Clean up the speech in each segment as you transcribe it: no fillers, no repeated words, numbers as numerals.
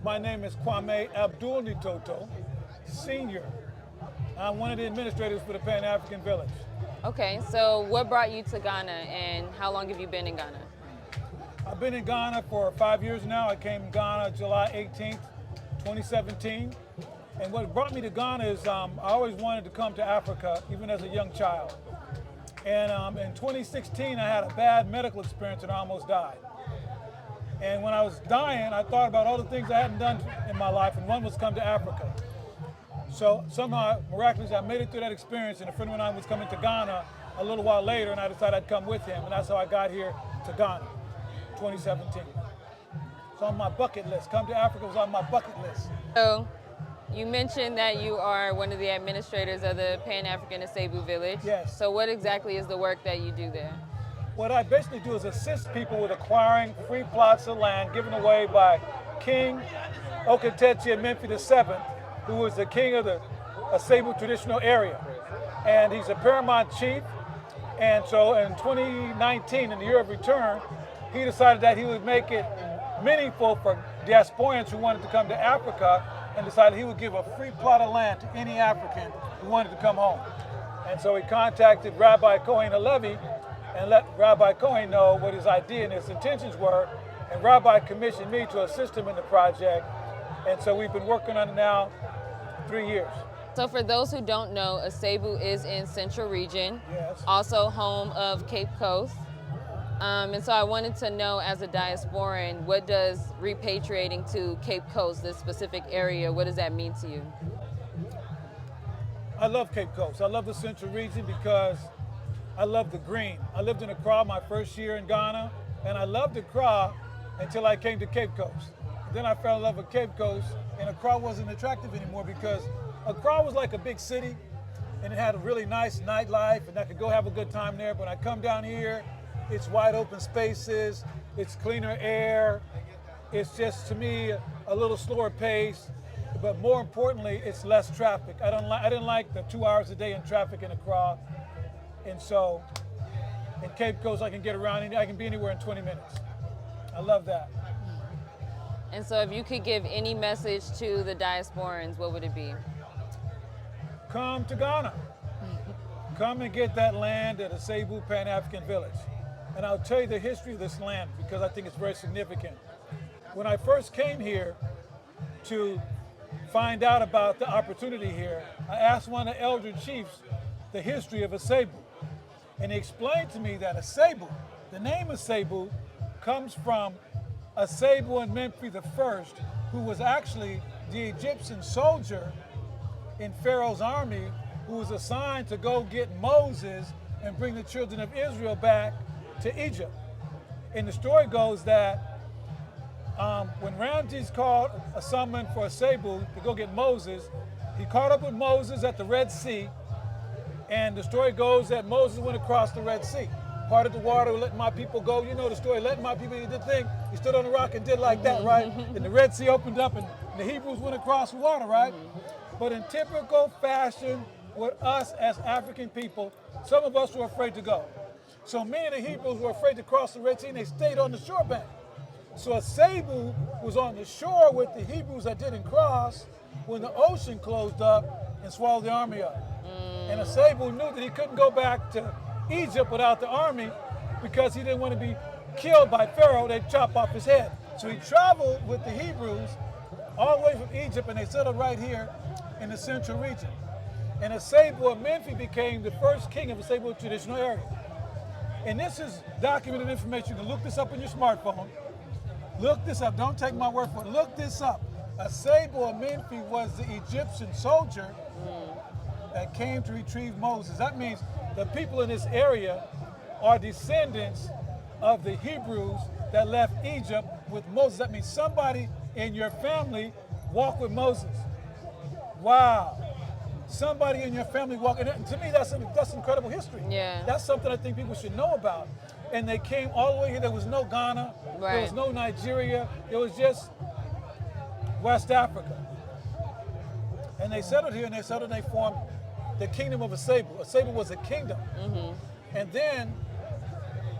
My name is Kwame Nitoto Sr. I'm one of the administrators for the Pan-African Village. Okay, so what brought you to Ghana and how long have you been in Ghana? I've been in Ghana for 5 years now. I came to Ghana July 18th, 2017. And what brought me to Ghana is I always wanted to come to Africa, even as a young child. And in 2016, I had a bad medical experience and I almost died. And when I was dying, I thought about all the things I hadn't done in my life, and one was come to Africa. So somehow, miraculously, I made it through that experience, and a friend of mine was coming to Ghana a little while later, and I decided I'd come with him, and that's how I got here to Ghana, 2017. It's on my bucket list. Come to Africa was on my bucket list. So you mentioned that you are one of the administrators of the Pan-African Asebu Village. Yes. So what exactly is the work that you do there? What I basically do is assist people with acquiring free plots of land given away by King Okateti Memphis VII, who was the king of the Asebu traditional area. And he's a paramount chief. And so in 2019, in the year of return, he decided that he would make it meaningful for diasporans who wanted to come to Africa, and decided he would give a free plot of land to any African who wanted to come home. And so he contacted Rabbi Cohen Halevi and let Rabbi Cohen know what his idea and his intentions were, and Rabbi commissioned me to assist him in the project. And so we've been working on it now 3 years. So for those who don't know, Asebu is in Central Region, Yes. also home of Cape Coast. And so I wanted to know, as a diasporan, what does repatriating to Cape Coast, this specific area, what does that mean to you? I love Cape Coast. I love the Central Region because I love the green. I lived in Accra my first year in Ghana, and I loved Accra until I came to Cape Coast. Then I fell in love with Cape Coast, and Accra wasn't attractive anymore because Accra was like a big city, and it had a really nice nightlife, and I could go have a good time there. But when I come down here, it's wide open spaces, it's cleaner air, it's just, to me, a little slower pace, but more importantly, it's less traffic. I didn't like the 2 hours a day in traffic in Accra. And so in Cape Coast, I can get around, I can be anywhere in 20 minutes. I love that. And so if you could give any message to the diasporans, what would it be? Come to Ghana. Come and get that land at Asebu Pan-African Village. And I'll tell you the history of this land because I think it's very significant. When I first came here to find out about the opportunity here, I asked one of the elder chiefs the history of Asebu. And he explained to me that Asebu, the name Asebu, comes from Asebu and Memphis I, who was actually the Egyptian soldier in Pharaoh's army who was assigned to go get Moses and bring the children of Israel back to Egypt. And the story goes that when Ramses called a summon for Asebu to go get Moses, he caught up with Moses at the Red Sea. And the story goes that Moses went across the Red Sea, parted the water, letting my people go. You know the story, letting my people, he did the thing. He stood on the rock and did like that, right? And the Red Sea opened up and the Hebrews went across the water, right? But in typical fashion with us as African people, some of us were afraid to go. So many of the Hebrews were afraid to cross the Red Sea and they stayed on the shore bank. So Asebu was on the shore with the Hebrews that didn't cross when the ocean closed up and swallowed the army up. And Asebu knew that he couldn't go back to Egypt without the army because he didn't want to be killed by Pharaoh. They'd chop off his head. So he traveled with the Hebrews all the way from Egypt, and they settled right here in the Central Region. And Asebu of Memphis became the first king of Asebu traditional area. And this is documented information. You can look this up on your smartphone. Look this up. Don't take my word for it. Look this up. Asebu of Memphis was the Egyptian soldier that came to retrieve Moses. That means the people in this area are descendants of the Hebrews that left Egypt with Moses. That means somebody in your family walked with Moses. Wow. Somebody in your family walked, and to me that's incredible history. Yeah. That's something I think people should know about. And they came all the way here. There was no Ghana, Right. There was no Nigeria, it was just West Africa. And they settled here, and they formed the kingdom of Asebu. Asebu was a kingdom. And then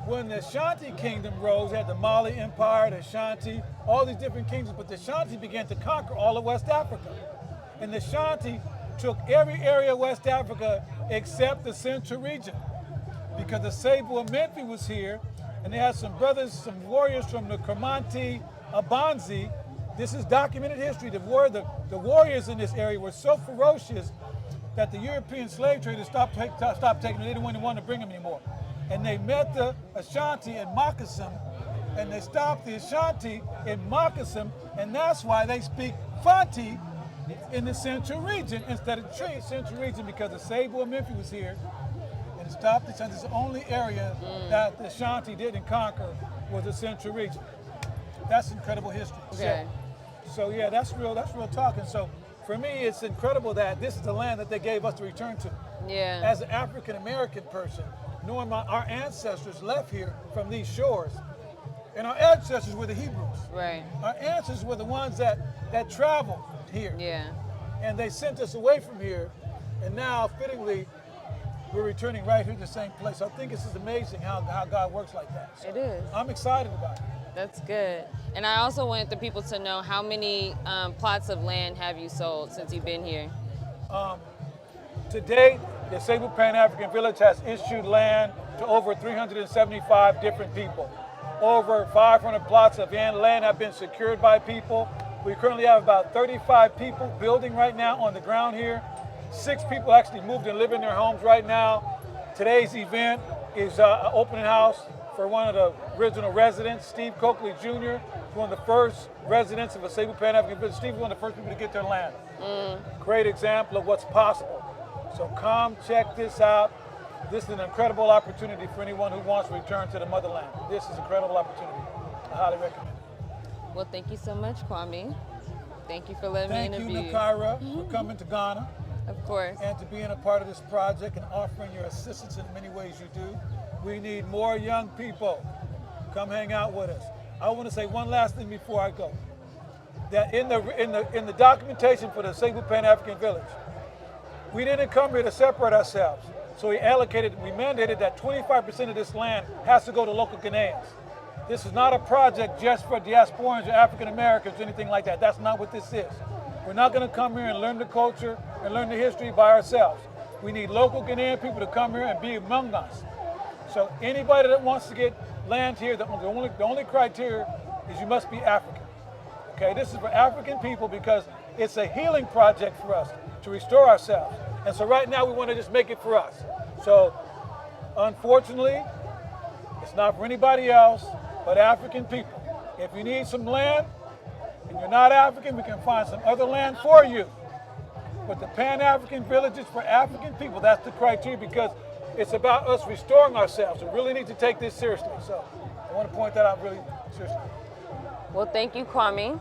when the Ashanti kingdom rose, they had the Mali Empire, the Ashanti, all these different kingdoms, but the Ashanti began to conquer all of West Africa. And the Ashanti took every area of West Africa except the central region, because the Asebu of Memphis was here, and they had some brothers, some warriors from the Kermanti Abanzi. This is documented history. The warriors in this area were so ferocious that the European slave traders stopped taking them. They didn't want to bring them anymore. And they met the Ashanti in Moccasin, and they stopped the Ashanti in Moccasin, and that's why they speak Fanti in the central region instead of the central region, because the Asebu of Memphis was here, and it stopped the Ashanti. It's the only area that the Ashanti didn't conquer was the central region. That's incredible history. Okay. So yeah, that's real talk. And so for me, it's incredible that this is the land that they gave us to return to. Yeah. As an African American person, knowing our ancestors left here from these shores, and our ancestors were the Hebrews. Right. Our ancestors were the ones that traveled here. Yeah. And they sent us away from here, and now fittingly, we're returning right here to the same place. So I think this is amazing how God works like that. So It is. I'm excited about it. That's good. And I also wanted the people to know, how many plots of land have you sold since you've been here? To date, the Asebu Pan-African Village has issued land to over 375 different people. Over 500 plots of land have been secured by people. We currently have about 35 people building right now on the ground here. 6 people actually moved and live in their homes right now. Today's event is an opening house for one of the original residents, Steve Coakley Jr., one of the first residents of Asebu Pan-African Village. Steve was one of the first people to get their land. Great example of what's possible. So come check this out. This is an incredible opportunity for anyone who wants to return to the motherland. This is an incredible opportunity. I highly recommend it. Well, thank you so much, Kwame. Thank you for letting me Thank interview you, Nakaira, for coming to Ghana Of course. and to being a part of this project and offering your assistance in many ways you do. We need more young people. Come hang out with us. I want to say one last thing before I go. That in the documentation for the Asebu Pan-African Village, we didn't come here to separate ourselves. So we mandated that 25% of this land has to go to local Ghanaians. This is not a project just for diasporans or African Americans or anything like that. That's not what this is. We're not going to come here and learn the culture and learn the history by ourselves. We need local Ghanaian people to come here and be among us. So anybody that wants to get land here, the only criteria is you must be African. Okay, this is for African people because it's a healing project for us to restore ourselves. And so right now we want to just make it for us. So unfortunately, it's not for anybody else but African people. If you need some land and you're not African, we can find some other land for you. But the Pan-African Village is for African people. That's the criteria because it's about us restoring ourselves. We really need to take this seriously. So I want to point that out really seriously. Well, thank you, Kwame.